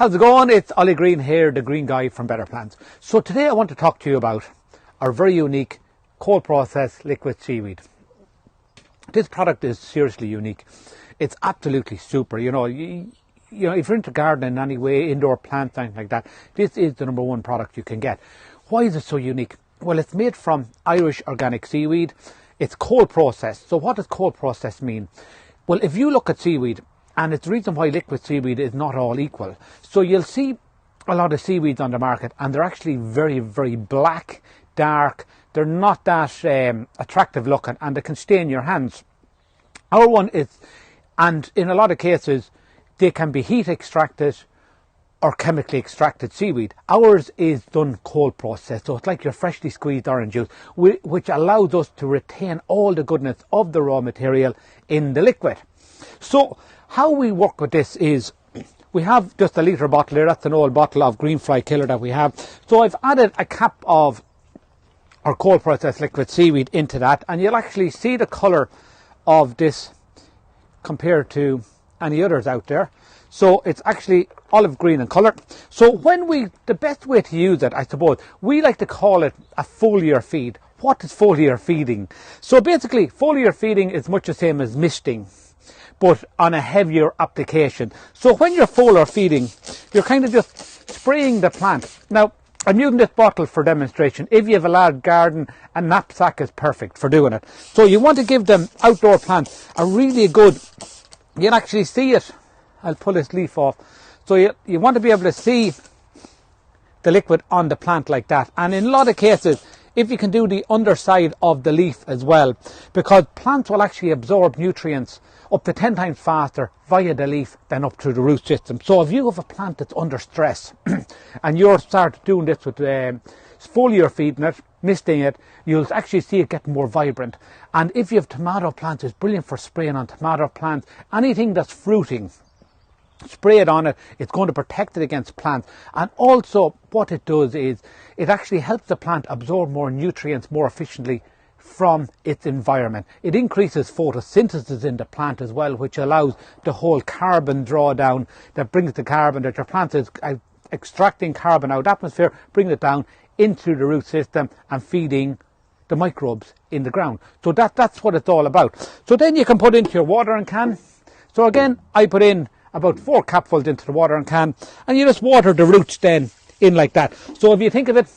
How's it going? It's Ollie Green here, the green guy from Better Plants. So today I want to talk to you about our very unique cold process liquid seaweed. This product is seriously unique. It's absolutely super. You know, if you're into gardening in any way, indoor plants, anything like that, this is the #1 product you can get. Why is it so unique? Well, it's made from Irish organic seaweed. It's cold processed. So what does cold processed mean? Well, if you look at seaweed, and it's the reason why liquid seaweed is not all equal. So you'll see a lot of seaweeds on the market and they're actually very, very black, dark. They're not that attractive looking and they can stain your hands. Our one is, and in a lot of cases, they can be heat extracted or chemically extracted seaweed. Ours is done cold processed, so it's like your freshly squeezed orange juice, which allows us to retain all the goodness of the raw material in the liquid. So how we work with this is, we have just a litre bottle here. That's an old bottle of green fly killer that we have. So I've added a cap of our cold processed liquid seaweed into that, and you'll actually see the colour of this compared to any others out there. So it's actually olive green in colour. So the best way to use it, I suppose, we like to call it a foliar feed. What is foliar feeding? So basically, foliar feeding is much the same as misting, but on a heavier application. So when you're foliar feeding, you're kind of just spraying the plant. Now, I'm using this bottle for demonstration. If you have a large garden, a knapsack is perfect for doing it. So you want to give them outdoor plants a really good, you can actually see it. I'll pull this leaf off. So you want to be able to see the liquid on the plant like that. And in a lot of cases, if you can do the underside of the leaf as well, because plants will actually absorb nutrients up to 10 times faster via the leaf than up through the root system. So if you have a plant that's under stress and you start doing this with foliar feeding it, misting it, you'll actually see it get more vibrant. And if you have tomato plants, it's brilliant for spraying on tomato plants. Anything that's fruiting, spray it on it. It's going to protect it against plants. And also what it does is it actually helps the plant absorb more nutrients more efficiently from its environment. It increases photosynthesis in the plant as well, which allows the whole carbon drawdown that brings the carbon that your plant is extracting carbon out of the atmosphere, bring it down into the root system and feeding the microbes in the ground. So that's what it's all about. So then you can put into your watering can. So again, I put in about 4 capfuls into the watering can, and you just water the roots then in like that. So if you think of it,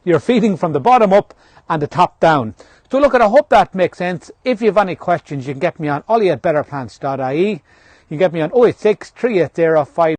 you're feeding from the bottom up and the top down. So look, I hope that makes sense. If you have any questions, you can get me on ollie@betterplants.ie. You can get me on 086 380 5